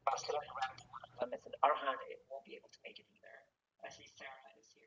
Ambassador Grant is one of them. It's Arhan won't be able to make it either. I see Sarah is here.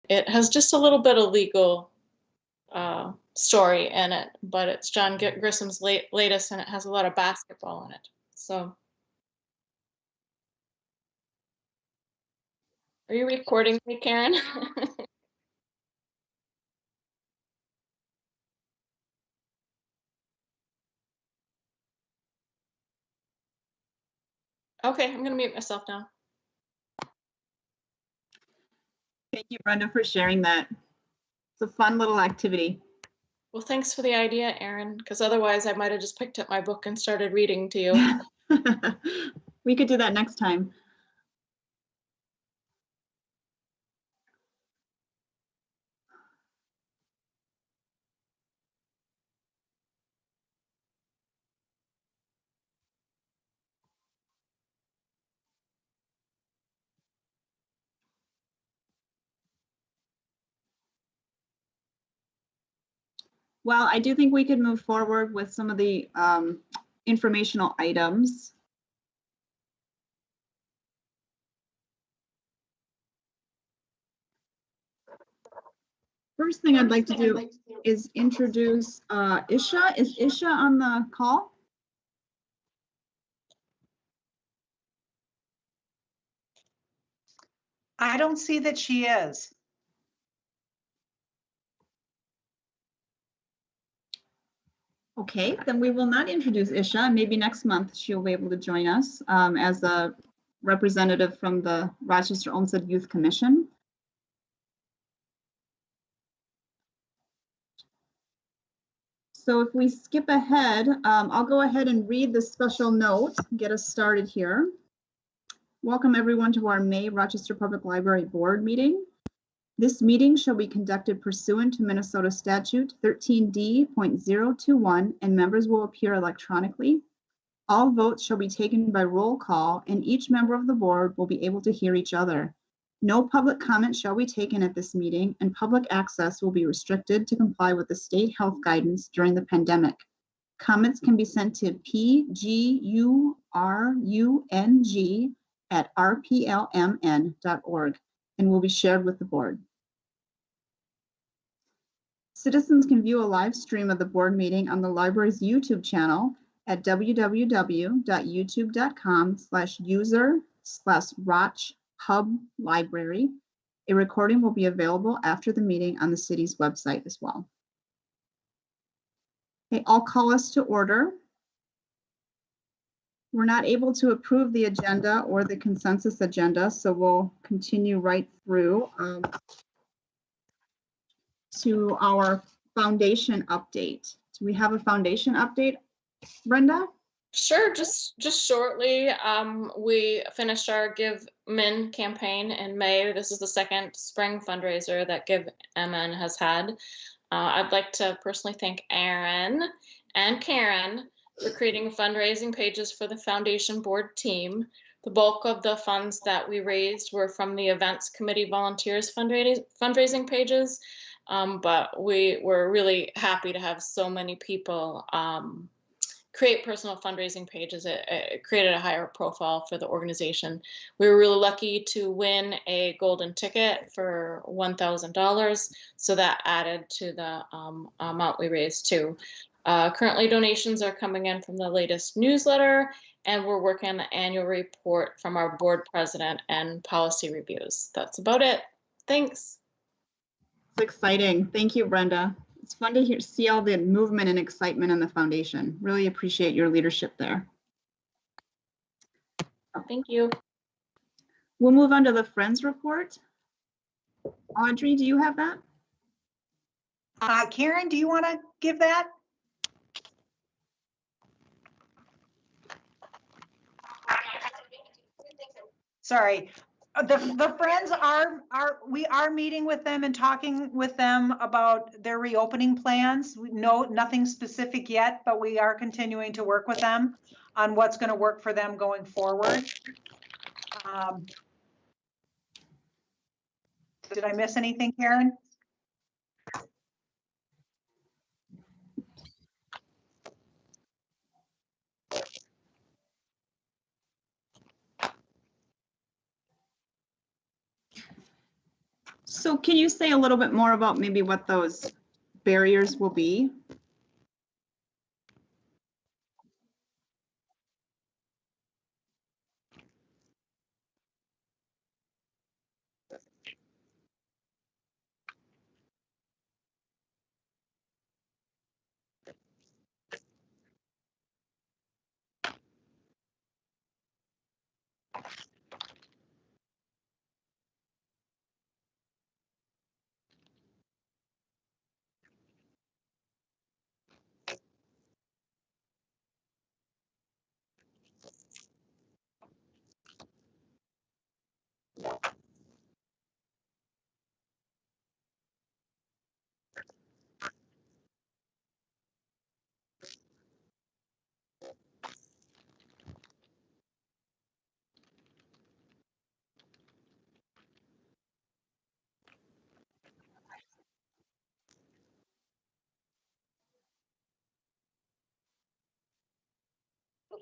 It has just a little bit of legal story in it, but it's John Grissom's latest, and it has a lot of basketball in it. So, are you recording me, Karen? Okay, I'm going to mute myself now. Thank you, Brenda, for sharing that. It's a fun little activity. Well, thanks for the idea, Erin, because otherwise I might have just picked up my book and started reading to you. We could do that next time. Well, I do think we could move forward with some of the informational items. First thing I'd like to do is introduce Isha. Is Isha on the call? I don't see that she is. Okay, then we will not introduce Isha. Maybe next month she'll be able to join us as a representative from the Rochester Olmsted Youth Commission. So if we skip ahead, I'll go ahead and read the special note, get us started here. Welcome everyone to our May Rochester Public Library Board meeting. This meeting shall be conducted pursuant to Minnesota Statute 13D.021, and members will appear electronically. All votes shall be taken by roll call, and each member of the board will be able to hear each other. No public comment shall be taken at this meeting, and public access will be restricted to comply with the state health guidance during the pandemic. Comments can be sent to pgurung@rplmn.org and will be shared with the board. Citizens can view a live stream of the board meeting on the library's YouTube channel at www.youtube.com/user/RochHubLibrary. A recording will be available after the meeting on the city's website as well. Okay, I'll call us to order. We're not able to approve the agenda or the consensus agenda, so we'll continue right through to our foundation update. Do we have a foundation update, Brenda? Sure, just shortly. We finished our Give Min campaign in May. This is the second spring fundraiser that Give MN has had. I'd like to personally thank Aaron and Karen for creating fundraising pages for the foundation board team. The bulk of the funds that we raised were from the events committee volunteers fundraising pages, but we were really happy to have so many people create personal fundraising pages. It created a higher profile for the organization. We were really lucky to win a golden ticket for $1,000, so that added to the amount we raised too. Currently, donations are coming in from the latest newsletter, and we're working on the annual report from our board president and policy reviews. That's about it. Thanks. It's exciting. Thank you, Brenda. It's fun to see all the movement and excitement in the foundation. Really appreciate your leadership there. Thank you. We'll move on to the Friends report. Audrey, do you have that? Karen, do you want to give that? Sorry. The Friends we are meeting with them and talking with them about their reopening plans. No, nothing specific yet, but we are continuing to work with them on what's going to work for them going forward. Did I miss anything, Karen? So can you say a little bit more about maybe what those barriers will be?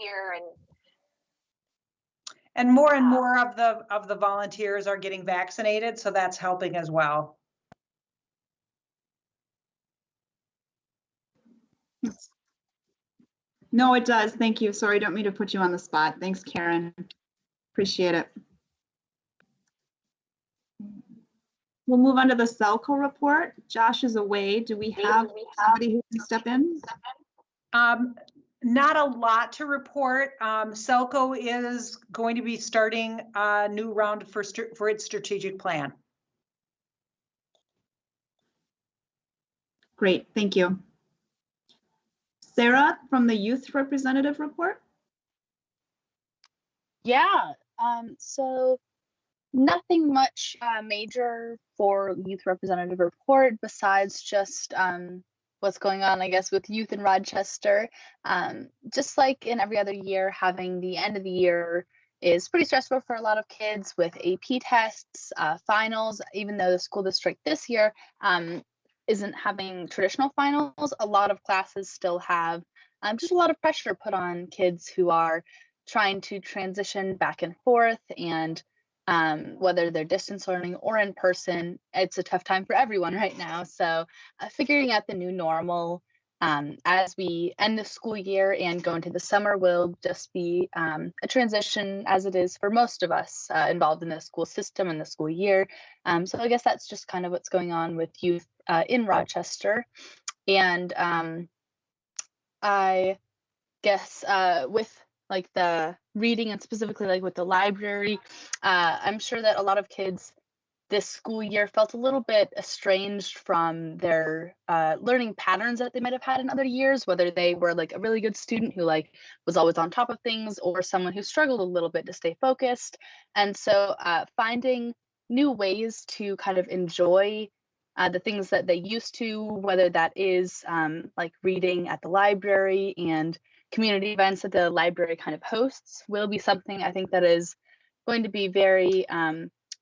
Here And more of the volunteers are getting vaccinated, so that's helping as well. No, it does. Thank you. Sorry, don't mean to put you on the spot. Thanks, Karen. Appreciate it. We'll move on to the CELCO report. Josh is away. Do we have somebody who can step in? Not a lot to report. CELCO is going to be starting a new round for its strategic plan. Great, thank you. Sarah from the Youth Representative Report. Yeah, so nothing much major for Youth Representative Report besides just what's going on, I guess, with youth in Rochester. Just like in every other year, having the end of the year is pretty stressful for a lot of kids with AP tests, finals. Even though the school district this year isn't having traditional finals, a lot of classes still have just a lot of pressure put on kids who are trying to transition back and forth, and whether they're distance learning or in person, it's a tough time for everyone right now. So figuring out the new normal as we end the school year and go into the summer will just be a transition, as it is for most of us involved in the school system and the school year. So I guess that's just kind of what's going on with youth in Rochester. And I guess with like the reading, and specifically like with the library, I'm sure that a lot of kids this school year felt a little bit estranged from their learning patterns that they might have had in other years, whether they were like a really good student who like was always on top of things, or someone who struggled a little bit to stay focused. And so finding new ways to kind of enjoy the things that they used to, whether that is like reading at the library and community events that the library kind of hosts, will be something I think that is going to be very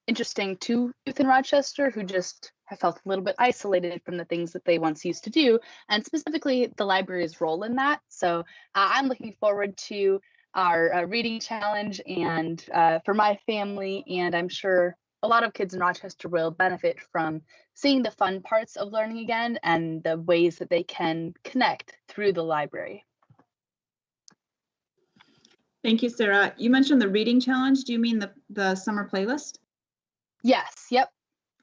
interesting to youth in Rochester who just have felt a little bit isolated from the things that they once used to do, and specifically the library's role in that. So I'm looking forward to our reading challenge, and for my family, and I'm sure a lot of kids in Rochester will benefit from seeing the fun parts of learning again and the ways that they can connect through the library. Thank you, Sarah. You mentioned the reading challenge. Do you mean the summer playlist? Yes, yep.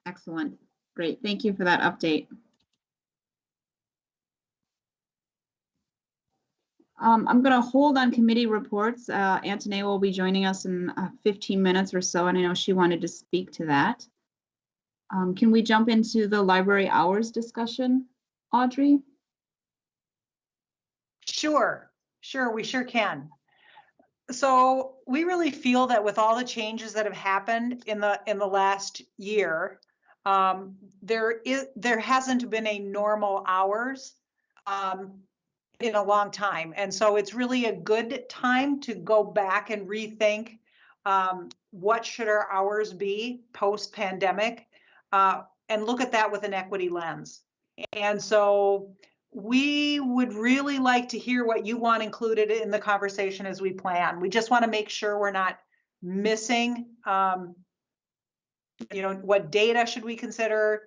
Excellent. Great. Thank you for that update. I'm going to hold on committee reports. Antonia will be joining us in 15 minutes or so, and I know she wanted to speak to that. Can we jump into the library hours discussion, Audrey? Sure, we sure can. So we really feel that with all the changes that have happened in the last year, there hasn't been a normal hours in a long time. And so it's really a good time to go back and rethink what should our hours be post-pandemic, and look at that with an equity lens. And so we would really like to hear what you want included in the conversation as we plan. We just want to make sure we're not missing, what data should we consider,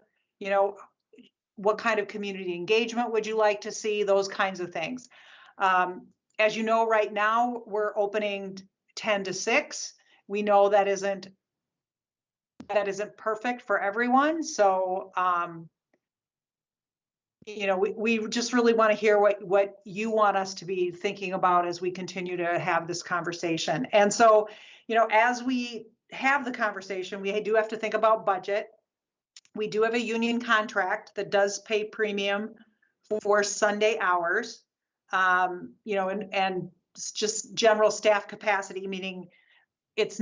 what kind of community engagement would you like to see, those kinds of things. As you know, right now we're opening 10 to 6. We know that isn't perfect for everyone. So, we just really want to hear what you want us to be thinking about as we continue to have this conversation. And so, as we have the conversation, we do have to think about budget. We do have a union contract that does pay premium for Sunday hours, and just general staff capacity, meaning it's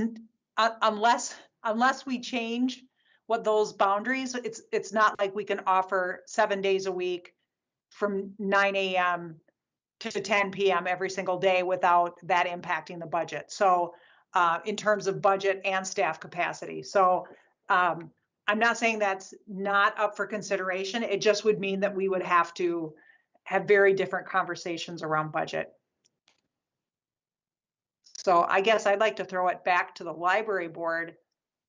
unless we change what those boundaries, it's not like we can offer 7 days a week from 9 a.m. to 10 p.m. every single day without that impacting the budget. So in terms of budget and staff capacity. So I'm not saying that's not up for consideration. It just would mean that we would have to have very different conversations around budget. So I guess I'd like to throw it back to the library board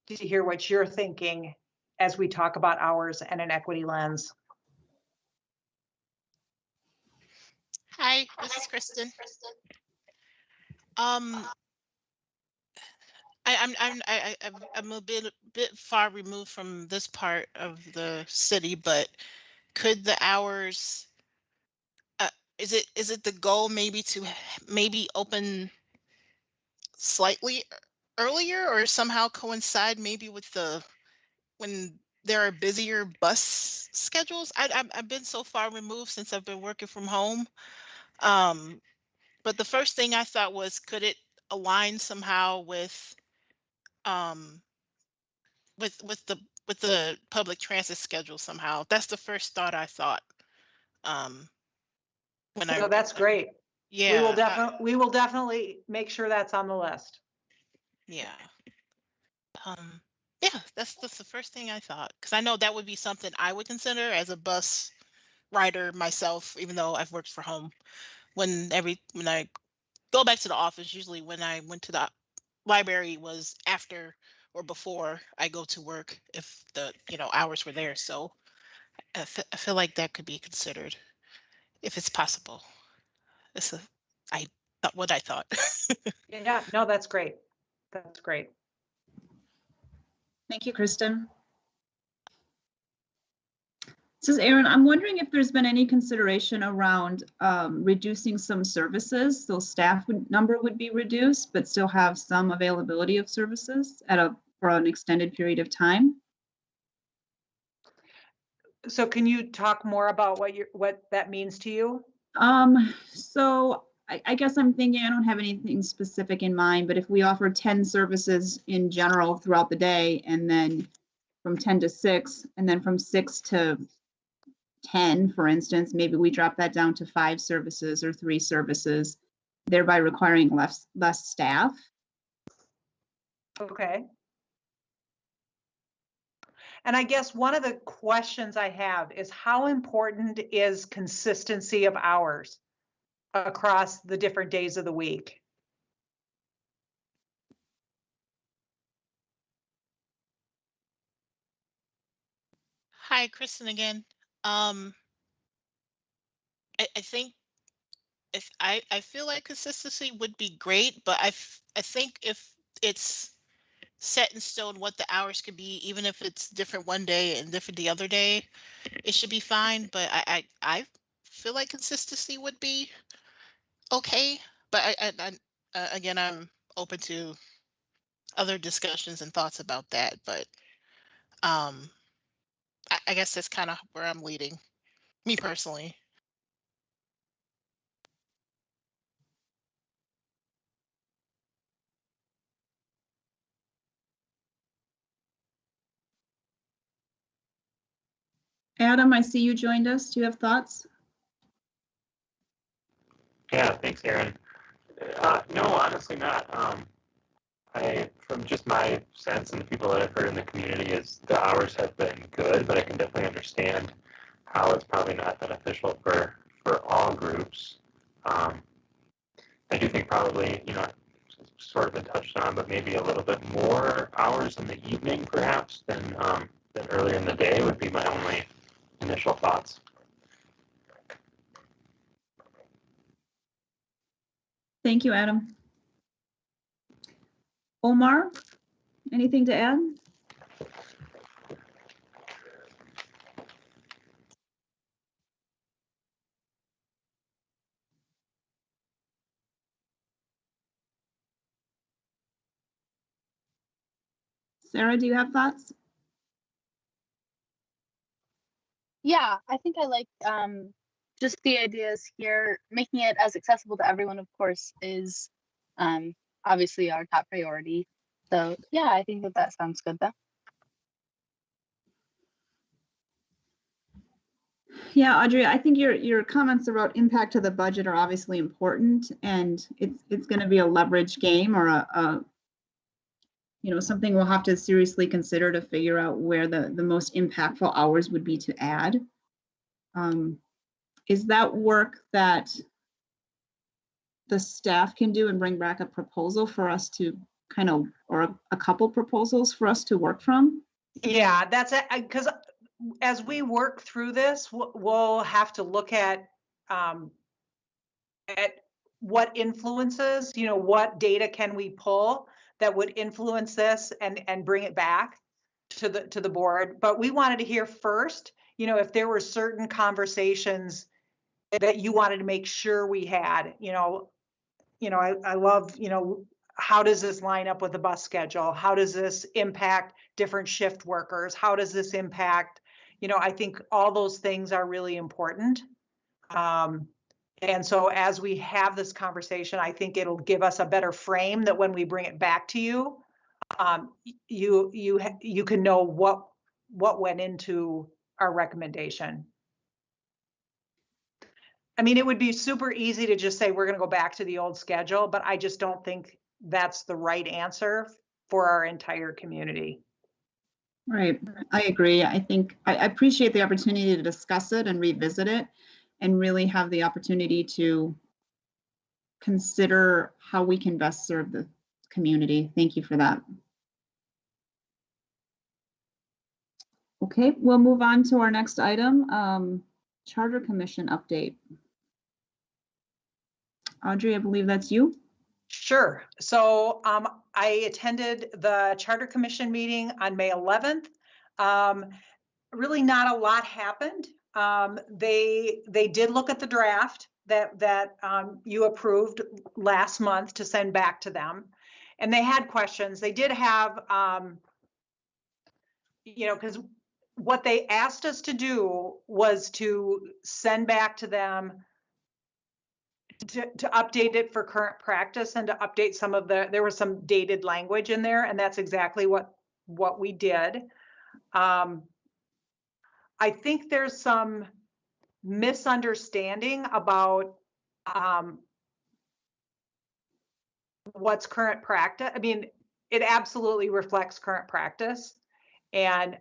to hear what you're thinking as we talk about hours and an equity lens. Hi, this is Kristen. I'm a bit far removed from this part of the city, but could the hours, is it the goal maybe to maybe open slightly earlier, or somehow coincide maybe with when there are busier bus schedules? I've been so far removed since I've been working from home. But the first thing I thought was, could it align somehow with the public transit schedule somehow? That's the first thought I thought. So that's great. Yeah. We will definitely make sure that's on the list. Yeah. Yeah, that's the first thing I thought, because I know that would be something I would consider as a bus rider myself, even though I've worked from home. when I go back to the office, usually when I went to the library was after or before I go to work, if the hours were there. So I feel like that could be considered if it's possible. This is I thought what I thought. Yeah, no, that's great. That's great. Thank you, Kristen. This is Erin. I'm wondering if there's been any consideration around reducing some services, so staff number would be reduced, but still have some availability of services for an extended period of time. So can you talk more about what that means to you? So I guess I'm thinking, I don't have anything specific in mind, but if we offer 10 services in general throughout the day, and then from 10 to 6, and then from 6 to 10, for instance, maybe we drop that down to 5 services or 3 services, thereby requiring less staff. Okay. And I guess one of the questions I have is, how important is consistency of hours across the different days of the week? Hi, Kristen again. I think if I feel like consistency would be great, but I think if it's set in stone what the hours could be, even if it's different one day and different the other day, it should be fine. But I feel like consistency would be okay. But again, I'm open to other discussions and thoughts about that. But um, I guess that's kind of where I'm leading, me personally. Adam, I see you joined us. Do you have thoughts? Yeah, thanks, Erin. No, honestly not. From just my sense and the people that I've heard in the community, is the hours have been good, but I can definitely understand how it's probably not beneficial for all groups. I do think probably, it's sort of been touched on, but maybe a little bit more hours in the evening, perhaps, than earlier in the day would be my only initial thoughts. Thank you, Adam. Omar, anything to add? Sarah, do you have thoughts? Yeah, I think I like just the ideas here. Making it as accessible to everyone, of course, is obviously our top priority. So yeah, I think that sounds good though. Yeah, Audrey, I think your comments about impact to the budget are obviously important, and it's going to be a leverage game, or a something we'll have to seriously consider to figure out where the most impactful hours would be to add. Is that work that the staff can do and bring back a proposal for us to or a couple proposals for us to work from? Yeah, that's it. Because as we work through this, we'll have to look at what influences, what data can we pull that would influence this and bring it back to the board. But we wanted to hear first, if there were certain conversations that you wanted to make sure we had. I love, how does this line up with the bus schedule? How does this impact different shift workers? How does this impact, I think all those things are really important. And so as we have this conversation, I think it'll give us a better frame that when we bring it back to you, you can know what went into our recommendation. I mean, it would be super easy to just say we're going to go back to the old schedule, but I just don't think that's the right answer for our entire community. Right, I agree. I think I appreciate the opportunity to discuss it and revisit it, and really have the opportunity to consider how we can best serve the community. Thank you for that. Okay, we'll move on to our next item, Charter Commission update. Audrey, I believe that's you. Sure. So I attended the Charter Commission meeting on May 11th. Really not a lot happened. They did look at the draft that you approved last month to send back to them. And they had questions. They did have, because what they asked us to do was to send back to them to update it for current practice and to update some of there was some dated language in there, and that's exactly what we did. I think there's some misunderstanding about what's current practice. I mean, it absolutely reflects current practice, and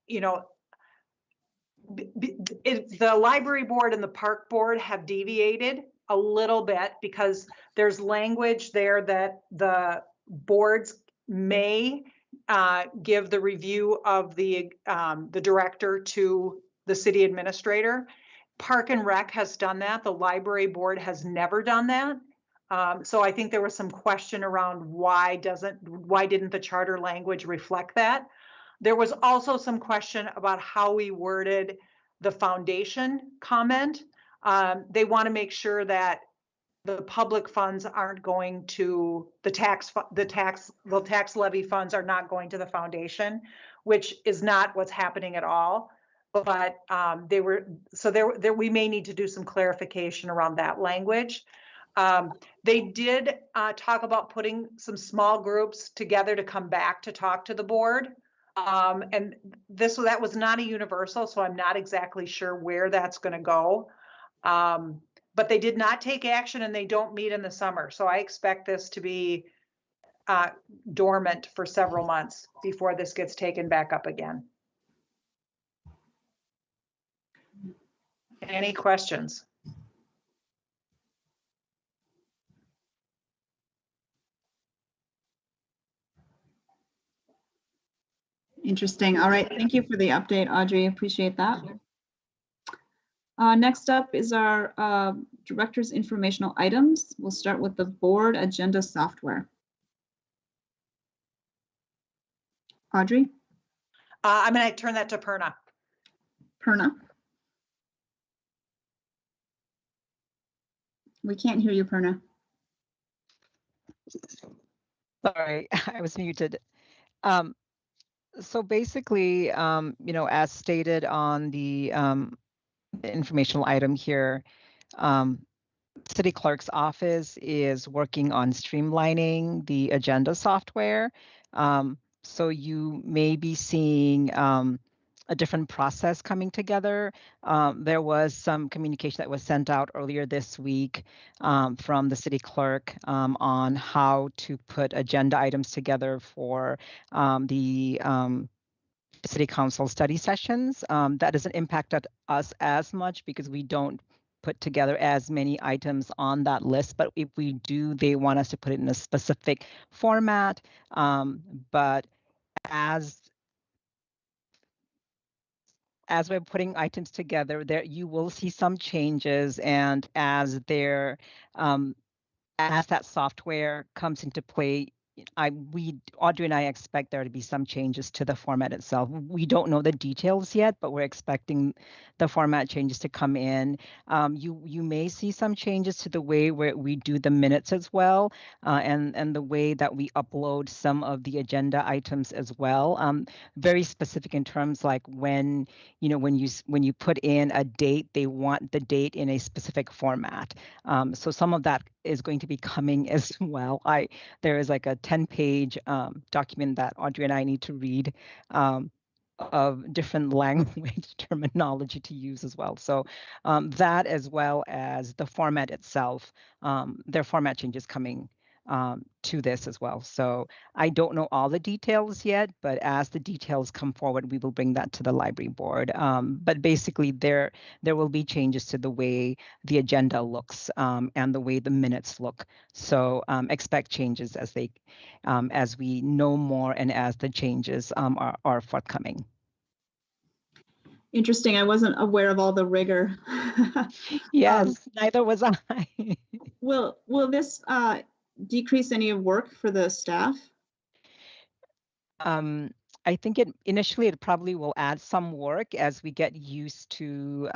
the library board and the park board have deviated a little bit because there's language there that the boards may give the review of the director to the city administrator. Park and Rec has done that. The library board has never done that. So I think there was some question around why didn't the charter language reflect that? There was also some question about how we worded the foundation comment. They want to make sure that the public funds aren't going to the tax levy funds are not going to the foundation, which is not what's happening at all. But we may need to do some clarification around that language. They did talk about putting some small groups together to come back to talk to the board. And that was not a universal, so I'm not exactly sure where that's going to go. But they did not take action, and they don't meet in the summer. So I expect this to be dormant for several months before this gets taken back up again. Any questions? Interesting. All right. Thank you for the update, Audrey. Appreciate that. Next up is our director's informational items. We'll start with the board agenda software. Audrey? I'm going to turn that to Perna. Perna? We can't hear you, Perna. Sorry, I was muted. So basically, as stated on the informational item here, City Clerk's office is working on streamlining the agenda software. So you may be seeing a different process coming together. There was some communication that was sent out earlier this week from the City Clerk on how to put agenda items together for the City Council study sessions. That doesn't impact us as much because we don't put together as many items on that list, but if we do, they want us to put it in a specific format. But as we're putting items together, there you will see some changes, and as that software comes into play, Audrey and I expect there to be some changes to the format itself. We don't know the details yet, but we're expecting the format changes to come in. You may see some changes to the way where we do the minutes as well, and the way that we upload some of the agenda items as well. Very specific in terms like when you put in a date, they want the date in a specific format. So some of that is going to be coming as well. There is like a 10-page document that Audrey and I need to read of different language terminology to use as well. So that, as well as the format itself, there are format changes coming to this as well. So I don't know all the details yet, but as the details come forward, we will bring that to the library board. But basically, there will be changes to the way the agenda looks and the way the minutes look. So expect changes as we know more and as the changes are forthcoming. Interesting. I wasn't aware of all the rigor. Yes, neither was I. Will this decrease any work for the staff? I think initially it probably will add some work as we get used to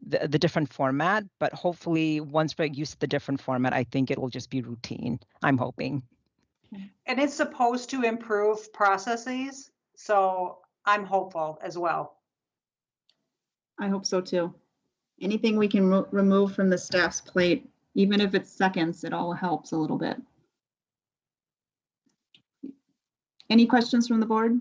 the different format, but hopefully once we're used to the different format, I think it will just be routine. I'm hoping. And it's supposed to improve processes, so I'm hopeful as well. I hope so too. Anything we can remove from the staff's plate, even if it's seconds, it all helps a little bit. Any questions from the board?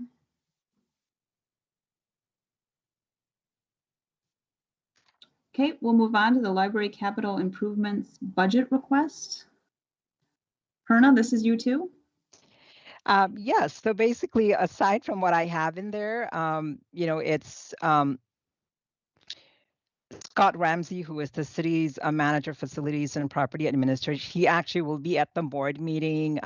Okay, we'll move on to the library capital improvements budget request. Perna, this is you too? Yes, so basically, aside from what I have in there, it's Scott Ramsey, who is the city's manager, facilities and property administration. He actually will be at the board meeting,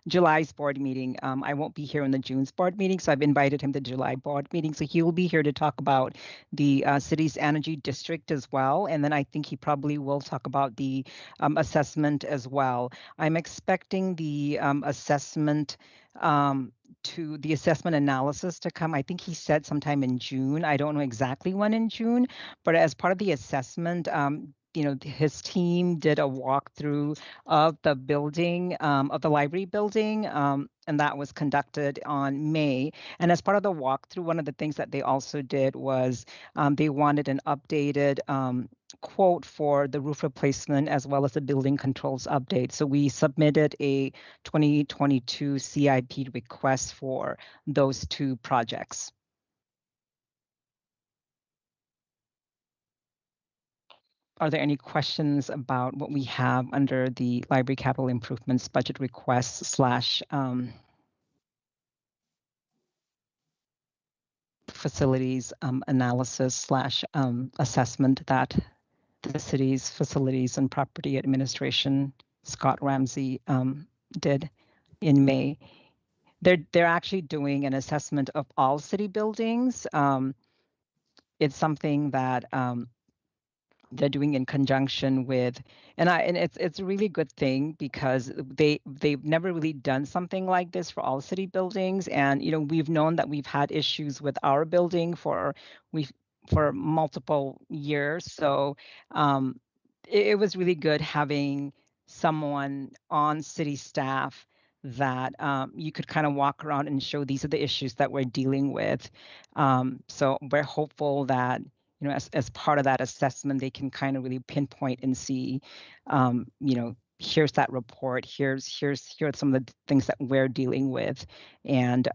July's board meeting. I won't be here in the June's board meeting, so I've invited him to July board meeting. So he will be here to talk about the city's energy district as well. And then I think he probably will talk about the assessment as well. I'm expecting the assessment to the assessment analysis to come. I think he said sometime in June. I don't know exactly when in June, but as part of the assessment, his team did a walkthrough of the building, of the library building, and that was conducted on May. And as part of the walkthrough, one of the things that they also did was they wanted an updated quote for the roof replacement as well as the building controls update. So we submitted a 2022 CIP request for those two projects. Are there any questions about what we have under the library capital improvements budget request / facilities analysis / assessment that the city's facilities and property administration, Scott Ramsey, did in May? They're actually doing an assessment of all city buildings. It's something that they're doing in conjunction with, and it's a really good thing because they've never really done something like this for all city buildings. And we've known that we've had issues with our building for multiple years. So it was really good having someone on city staff that you could kind of walk around and show these are the issues that we're dealing with. So we're hopeful that as part of that assessment, they can kind of really pinpoint and see, here's that report, here are some of the things that we're dealing with, and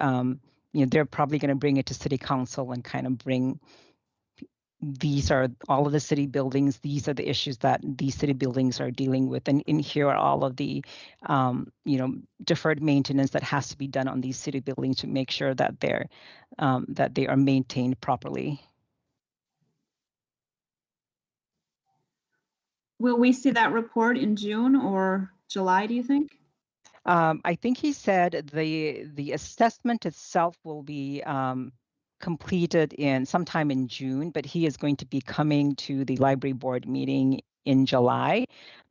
they're probably going to bring it to city council and kind of bring. These are all of the city buildings. These are the issues that these city buildings are dealing with, and in here are all of the, deferred maintenance that has to be done on these city buildings to make sure that they are maintained properly. Will we see that report in June or July, do you think? I think he said the assessment itself will be completed sometime in June, but he is going to be coming to the library board meeting in July.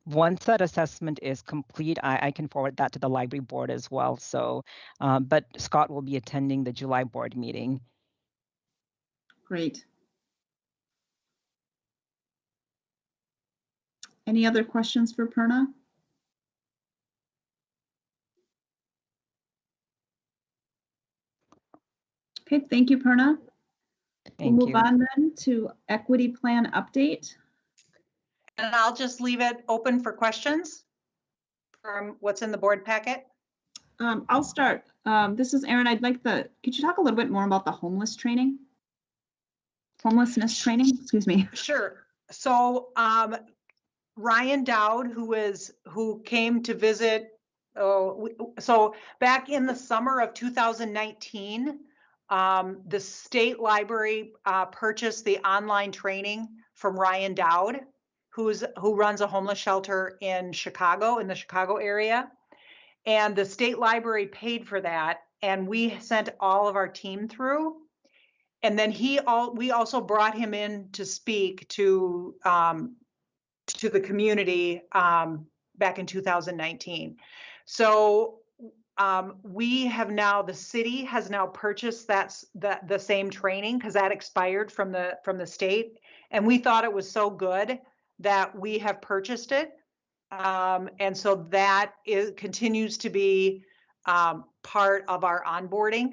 Once that assessment is complete, I can forward that to the library board as well. So, but Scott will be attending the July board meeting. Great. Any other questions for Perna? Okay, thank you, Perna. We'll move on then to equity plan update. And I'll just leave it open for questions from what's in the board packet. I'll start. This is Erin. Could you talk a little bit more about the homelessness training? Excuse me. Sure. So Ryan Dowd, who came to visit So back in the summer of 2019, the state library purchased the online training from Ryan Dowd, who runs a homeless shelter in Chicago, in the Chicago area. And the state library paid for that, and we sent all of our team through. And then we also brought him in to speak to the community back in 2019. So we have now, the city has now purchased the same training, because that expired from the state, and we thought it was so good that we have purchased it. And so that continues to be part of our onboarding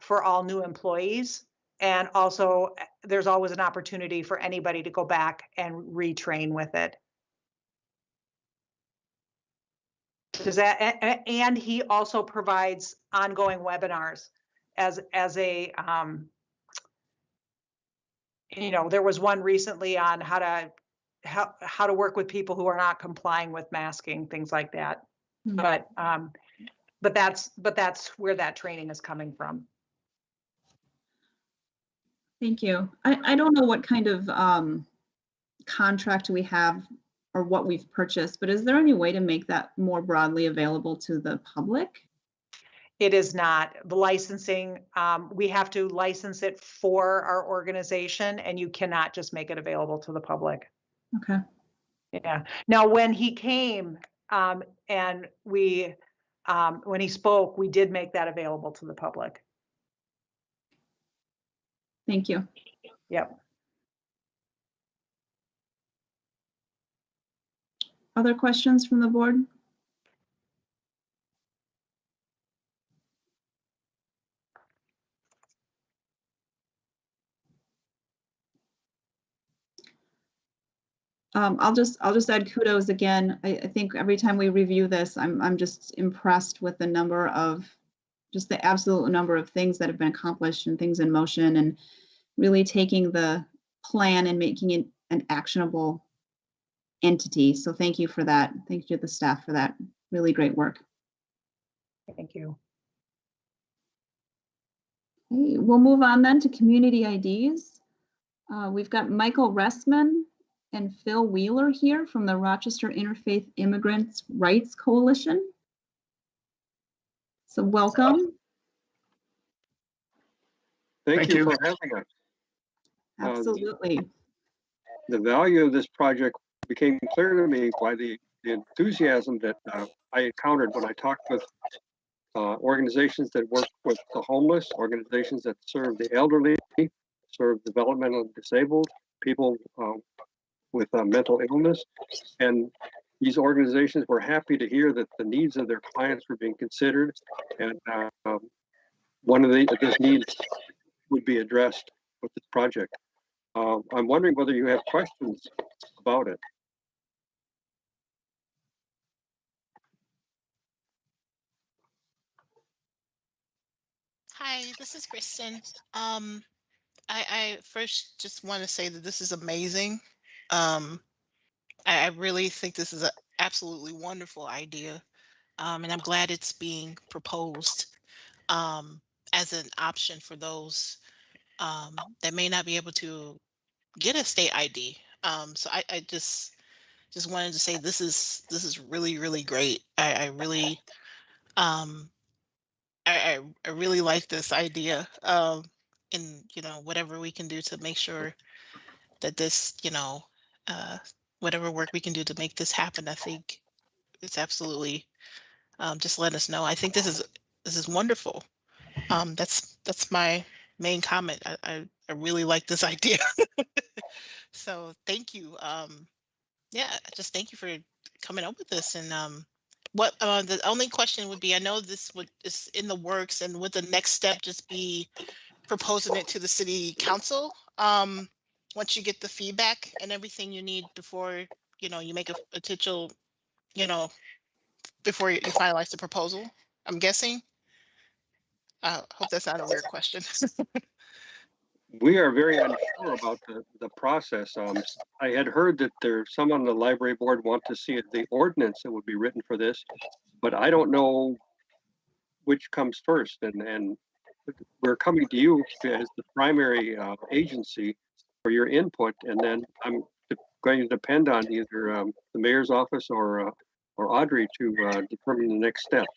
for all new employees. And also, there's always an opportunity for anybody to go back and retrain with it. Does that, and he also provides ongoing webinars as a, there was one recently on how to work with people who are not complying with masking, things like that. Mm-hmm. But that's where that training is coming from. Thank you. I don't know what kind of contract we have or what we've purchased, but is there any way to make that more broadly available to the public? It is not. The licensing, we have to license it for our organization, and you cannot just make it available to the public. Okay. Yeah. Now, when he came and when he spoke, we did make that available to the public. Thank you. Yep. Other questions from the board? I'll just add kudos again. I think every time we review this, I'm just impressed with the number of, just the absolute number of things that have been accomplished and things in motion, and really taking the plan and making it an actionable entity. So thank you for that. Thank you to the staff for that really great work. Thank you. Okay, we'll move on then to community IDs. We've got Michael Ressman and Phil Wheeler here from the Rochester Interfaith Immigrants Rights Coalition. So welcome. Thank you for having us. Absolutely. The value of this project became clear to me by the enthusiasm that I encountered when I talked with organizations that work with the homeless, organizations that serve the elderly, serve developmentally disabled, people with mental illness. And these organizations were happy to hear that the needs of their clients were being considered, and one of these needs would be addressed with this project. I'm wondering whether you have questions about it. Hi, this is Kristen. I first just want to say that this is amazing. I really think this is an absolutely wonderful idea. And I'm glad it's being proposed as an option for those that may not be able to get a state ID. So I just wanted to say this is really, really great. I really I really like this idea. And whatever we can do to make sure that this, whatever work we can do to make this happen, I think it's absolutely just let us know. I think this is wonderful. That's my main comment. I really like this idea. So thank you. Yeah, just thank you for coming up with this. And what the only question would be, I know this is in the works, and would the next step just be proposing it to the city council once you get the feedback and everything you need before you make a potential, before you finalize the proposal, I'm guessing? I hope that's not a weird question. we are very unsure about the process. I had heard that there's some on the library board want to see the ordinance that would be written for this, but I don't know which comes first. And we're coming to you as the primary agency for your input, and then I'm going to depend on either the mayor's office or Audrey to determine the next steps.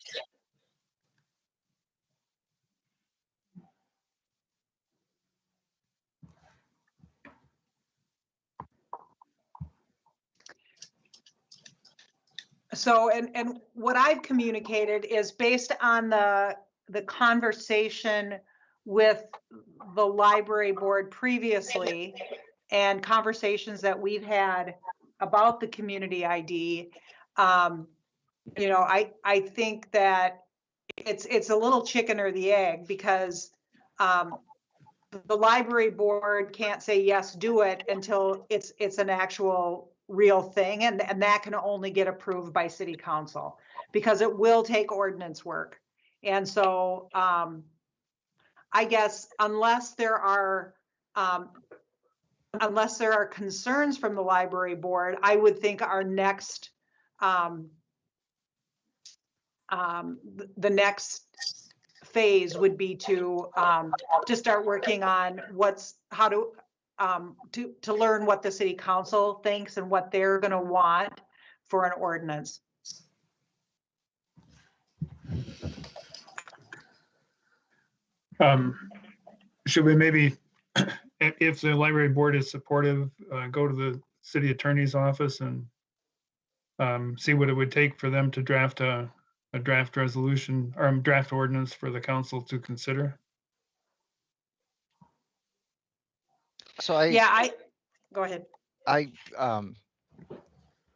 So, and what I've communicated is based on the conversation with the library board previously and conversations that we've had about the community ID. You know, I think that it's a little chicken or the egg, because the library board can't say, yes, do it, until it's an actual real thing. And that can only get approved by city council, because it will take ordinance work. And so I guess unless there are concerns from the library board, I would think our next the next phase would be to start working on how to learn what the city council thinks and what they're going to want for an ordinance. Should we maybe, if the library board is supportive, go to the city attorney's office and see what it would take for them to draft a draft resolution or draft ordinance for the council to consider? So Go ahead. I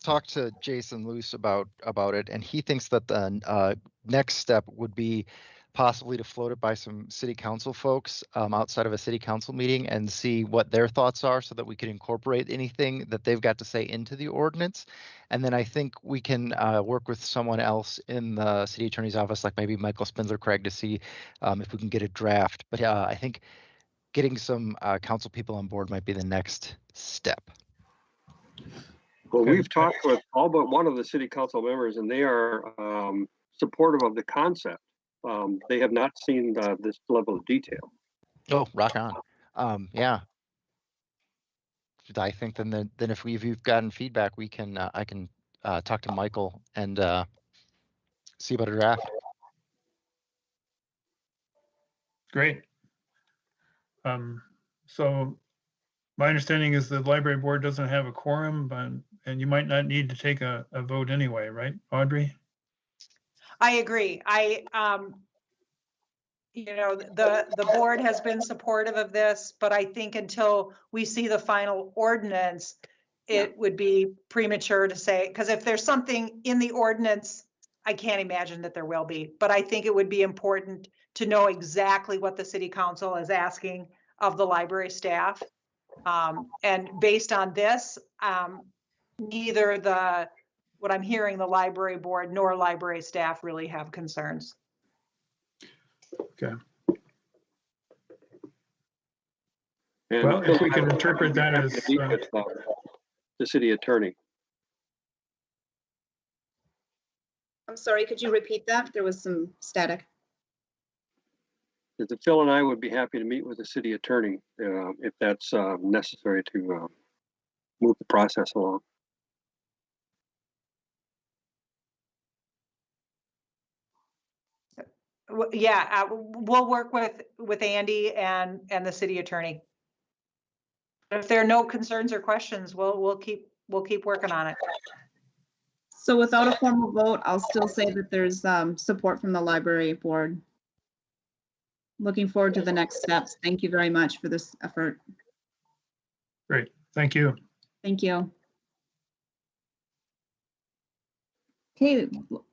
talked to Jason Luce about it, and he thinks that the next step would be possibly to float it by some city council folks outside of a city council meeting and see what their thoughts are, so that we could incorporate anything that they've got to say into the ordinance. And then I think we can work with someone else in the city attorney's office, like maybe Michael Spindler-Craig, to see if we can get a draft. But I think getting some council people on board might be the next step. Well, we've talked with all but one of the city council members, and they are supportive of the concept. They have not seen this level of detail. Oh, rock on. Yeah. I think then if you've gotten feedback, we can I can talk to Michael and see about a draft. Great. So my understanding is the library board doesn't have a quorum, and you might not need to take a vote anyway, right, Audrey? I agree. You know, the board has been supportive of this, but I think until we see the final ordinance, it would be premature to say, because if there's something in the ordinance, I can't imagine that there will be, but I think it would be important to know exactly what the city council is asking of the library staff. And based on this, neither what I'm hearing, the library board nor library staff really have concerns. Okay. And well, if we can interpret that as the city attorney. I'm sorry, could you repeat that? There was some static. That Phil and I would be happy to meet with the city attorney if that's necessary to move the process along. Yeah, we'll work with Andy and the city attorney. If there are no concerns or questions, we'll keep working on it. So without a formal vote, I'll still say that there's support from the library board. Looking forward to the next steps. Thank you very much for this effort. great. Thank you. Thank you. Okay,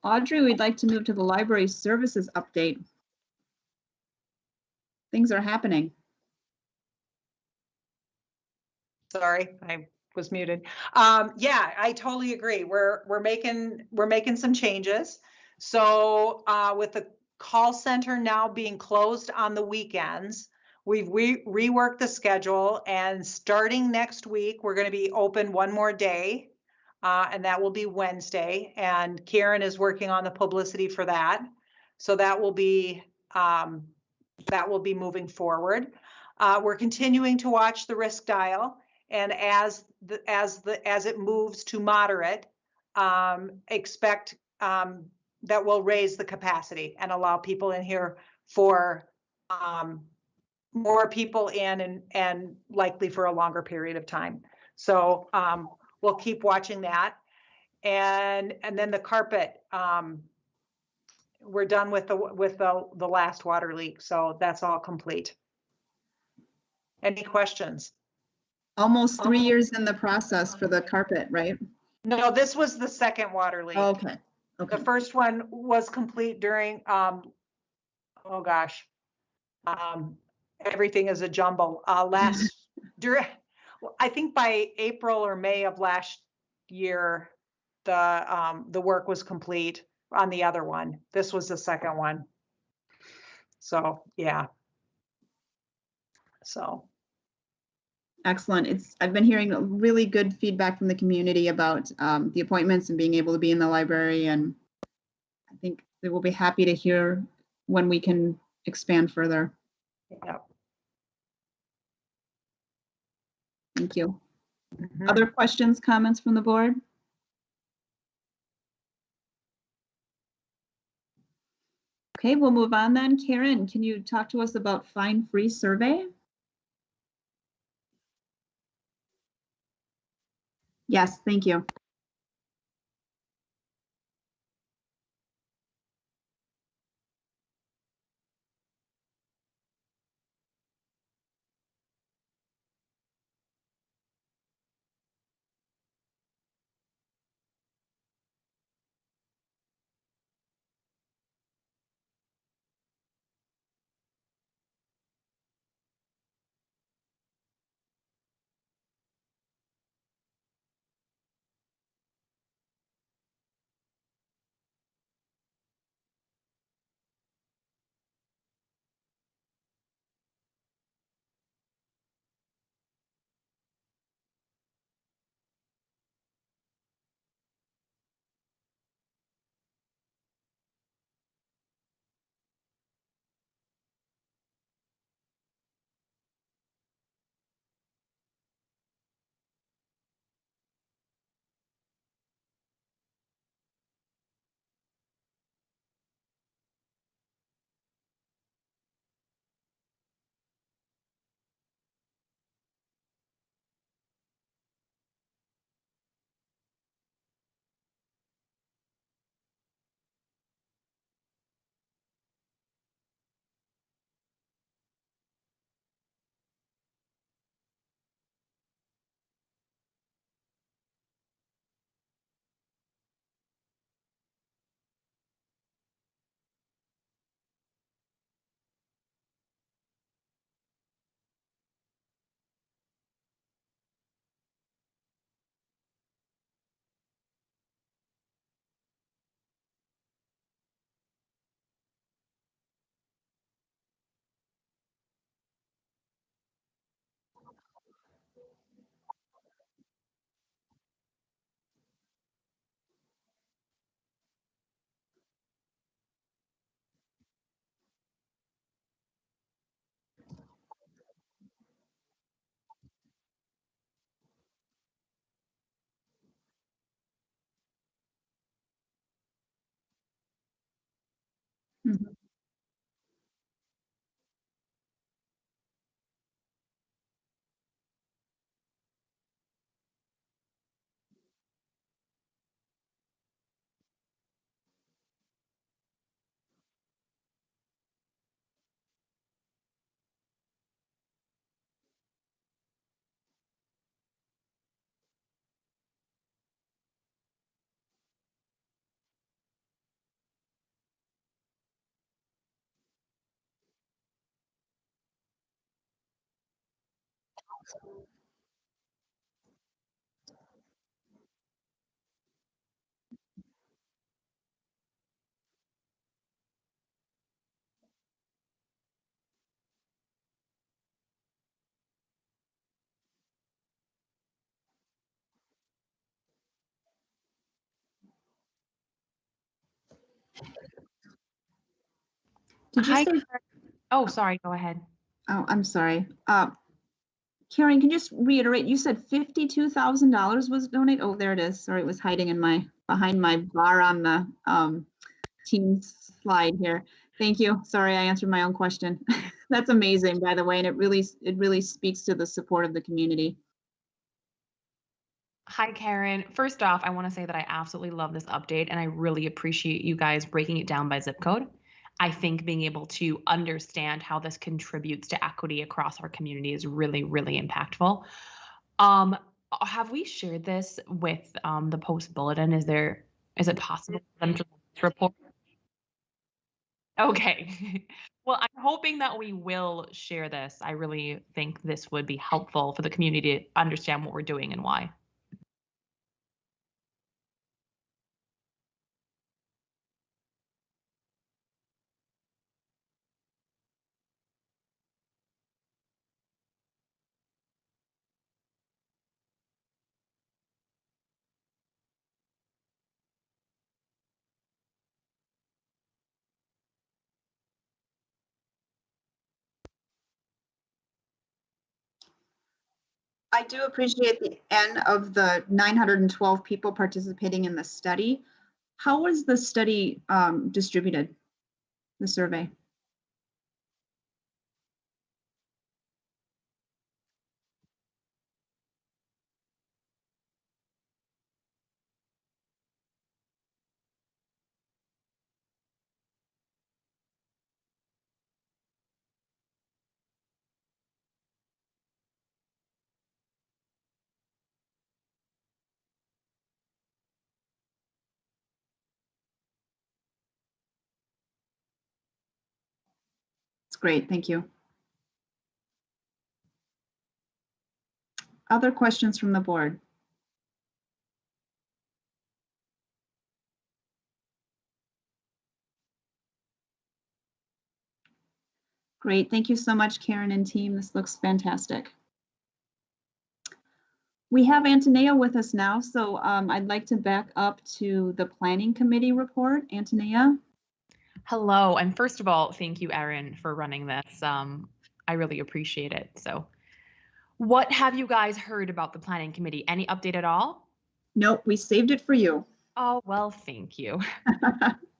Audrey, we'd like to move to the library services update. Things are happening. Sorry, I was muted. Yeah, I totally agree. We're making some changes. So with the call center now being closed on the weekends, we've reworked the schedule, and starting next week, we're going to be open one more day. And that will be Wednesday, and Karen is working on the publicity for that. So that will be moving forward. We're continuing to watch the risk dial, and as it moves to moderate, expect that will raise the capacity and allow people in here for more people in and likely for a longer period of time. So we'll keep watching that. And then the carpet, we're done with the last water leak, so that's all complete. Any questions? Almost 3 years in the process for the carpet, right? No, this was the second water leak. Okay. Okay. The first one was complete during, oh gosh, everything is a jumble. I think by April or May of last year, the work was complete on the other one. This was the second one. So, yeah. So. Excellent. I've been hearing really good feedback from the community about the appointments and being able to be in the library, and I think they will be happy to hear when we can expand further. Yeah. Thank you. Other questions, comments from the board? Okay, we'll move on then. Karen, can you talk to us about fine-free survey? Yes, thank you. Mhm. Did you Hi. say? Oh, sorry. Go ahead. Oh, I'm sorry. Karen, can you just reiterate? You said $52,000 was donated. Oh, there it is. Sorry, it was hiding in behind my bar on the Teams slide here. Thank you. Sorry, I answered my own question. That's amazing, by the way, and it really speaks to the support of the community. Hi, Karen. First off, I want to say that I absolutely love this update and I really appreciate you guys breaking it down by zip code. I think being able to understand how this contributes to equity across our community is really, really impactful. Have we shared this with the post bulletin? Is it possible for them to report? Okay. Well, I'm hoping that we will share this. I really think this would be helpful for the community to understand what we're doing and why. I do appreciate the N of the 912 people participating in the study. How was the study distributed, the survey? It's great, thank you. Other questions from the board? Great, thank you so much, Karen and team. This looks fantastic. We have Antonia with us now, so I'd like to back up to the Planning Committee report. Antonia? Hello, and first of all, thank you, Erin, for running this. I really appreciate it. So, what have you guys heard about the Planning Committee? Any update at all? Nope, we saved it for you. Oh, well, thank you.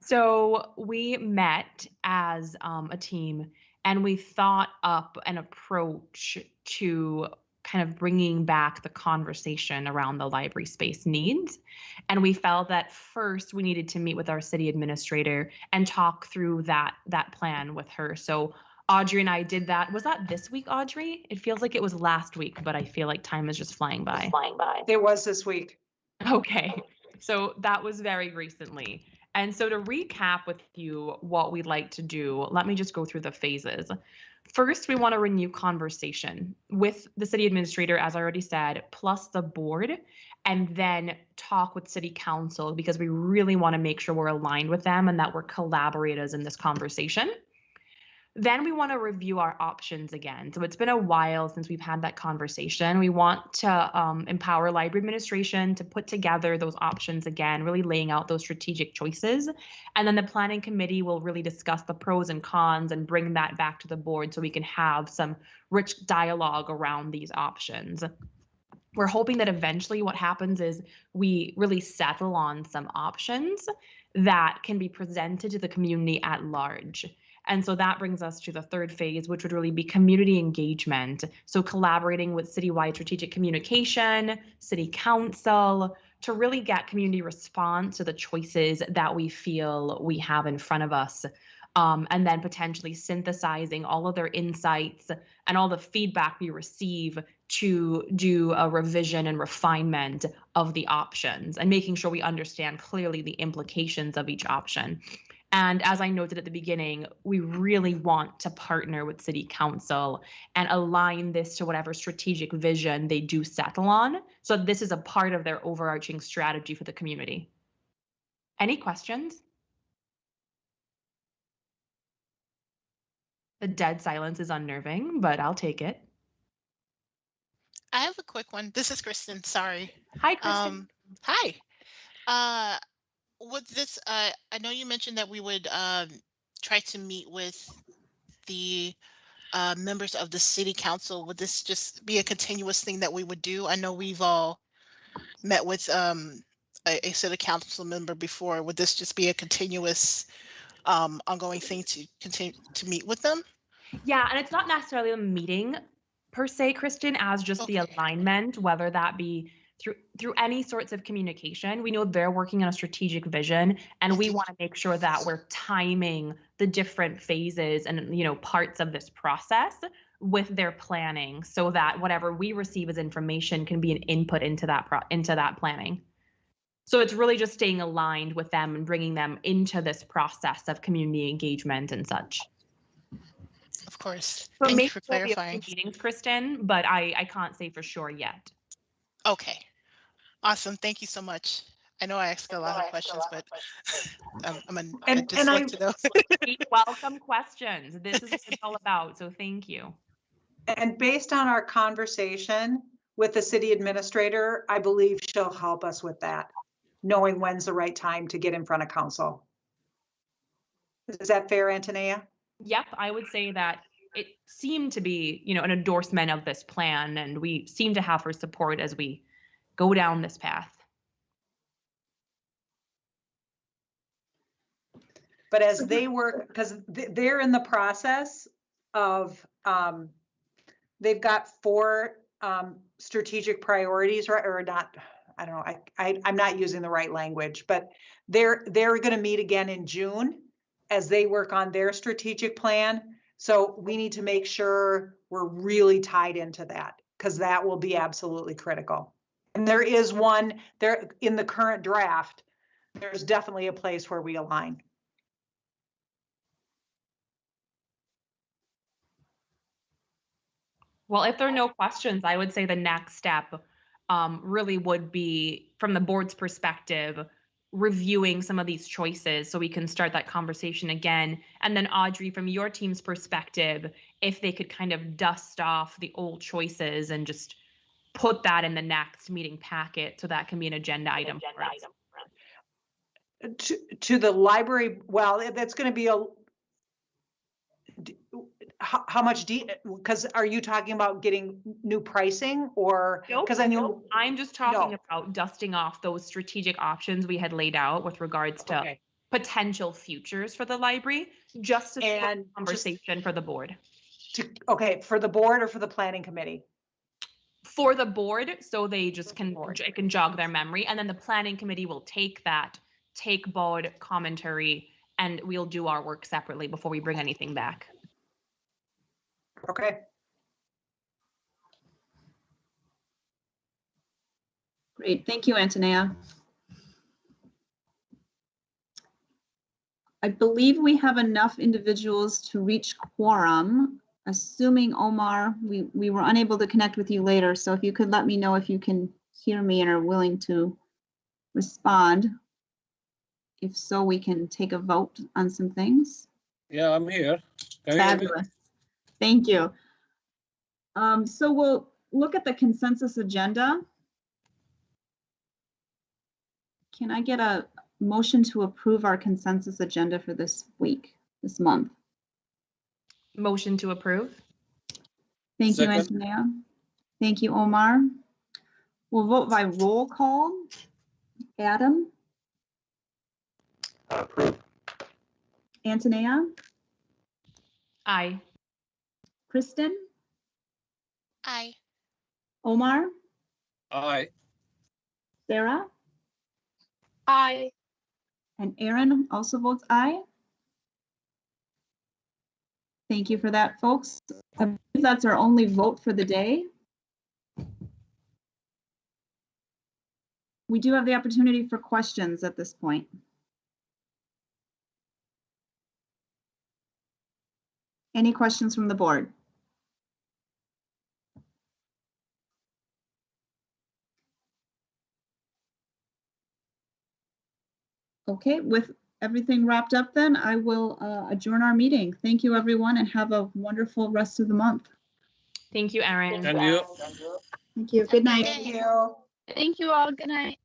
So we met as a team and we thought up an approach to kind of bringing back the conversation around the library space needs. And we felt that first we needed to meet with our city administrator and talk through that plan with her. So Audrey and I did that. Was that this week, Audrey? It feels like it was last week, but I feel like time is just flying by. It was this week. Okay, so that was very recently. And so to recap with you what we'd like to do, let me just go through the phases. First, we want to renew conversation with the city administrator, as I already said, plus the board, and then talk with city council because we really want to make sure we're aligned with them and that we're collaborators in this conversation. Then we want to review our options again. So it's been a while since we've had that conversation. We want to empower library administration to put together those options again, really laying out those strategic choices. And then the planning committee will really discuss the pros and cons and bring that back to the board so we can have some rich dialogue around these options. We're hoping that eventually what happens is we really settle on some options that can be presented to the community at large. And so that brings us to the third phase, which would really be community engagement. So collaborating with citywide strategic communication, city council, to really get community response to the choices that we feel we have in front of us. And then potentially synthesizing all of their insights and all the feedback we receive to do a revision and refinement of the options and making sure we understand clearly the implications of each option. And as I noted at the beginning, we really want to partner with city council and align this to whatever strategic vision they do settle on. So this is a part of their overarching strategy for the community. Any questions? The dead silence is unnerving, but I'll take it. I have a quick one. This is Kristen. Sorry. Hi, Kristen. Hi. With this, I know you mentioned that we would try to meet with the members of the city council? Would this just be a continuous thing that we would do? I know we've all met with a city council member before. Would this just be a continuous ongoing thing to continue to meet with them? Yeah, and it's not necessarily a meeting per se, Kristen, as just the alignment, whether that be through any sorts of communication. We know they're working on a strategic vision, and we want to make sure that we're timing the different phases and, you know, parts of this process with their planning, so that whatever we receive as information can be an input into that planning. So it's really just staying aligned with them and bringing them into this process of community engagement and such. Of course. So Thank you for there'll be a few clarifying. meetings, Kristen, but I can't say for sure yet. Okay. Awesome. Thank you so much. I know I asked a lot of questions, but I just like to know. We welcome questions. This is what it's all about. So thank you. And based on our conversation with the city administrator, I believe she'll help us with that, knowing when's the right time to get in front of council. Is that fair, Antonia? Yep, I would say that it seemed to be, you know, an endorsement of this plan, and we seem to have her support as we go down this path. But as they work, because they're in the process of, they've got 4 strategic priorities, right? Or not, I don't know, I'm not using the right language, but they're going to meet again in June as they work on their strategic plan. So we need to make sure we're really tied into that, because that will be absolutely critical. And there is one there in the current draft. There's definitely a place where we align. Well, if there are no questions, I would say the next step really would be, from the board's perspective, reviewing some of these choices so we can start that conversation again. And then Audrey, from your team's perspective, if they could kind of dust off the old choices and just put that in the next meeting packet so that can be an agenda item for us. To the library, well, that's going to be how much because are you talking about getting new pricing, or because I know I'm just talking about dusting off those strategic options we had laid out with regards to potential futures for the library, just to start a conversation for the board. For the board or for the planning committee? For the board, so they just can jog their memory, and then the planning committee will take board commentary, and we'll do our work separately before we bring anything back. Okay. Great, thank you, Antonia. I believe we have enough individuals to reach quorum. Assuming, Omar, we were unable to connect with you later, so if you could let me know if you can hear me and are willing to respond. If so, we can take a vote on some things. Yeah, I'm here. Can you hear me? Fabulous. Thank you. So we'll look at the consensus agenda. Can I get a motion to approve our consensus agenda for this week, this month? Motion to approve. Thank you, Antonia. Thank you, Omar. We'll vote by roll call. Adam? Approve. Antonia? Aye. Kristen? Aye. Omar? Aye. Sarah? Aye. And Aaron also votes aye. Thank you for that, folks. I believe that's our only vote for the day. We do have the opportunity for questions at this point. Any questions from the board? Okay, with everything wrapped up then, I will adjourn our meeting. Thank you, everyone, and have a wonderful rest of the month. Thank you, Erin. And you. Thank you. Good night. Thank you. Thank you all. Good night.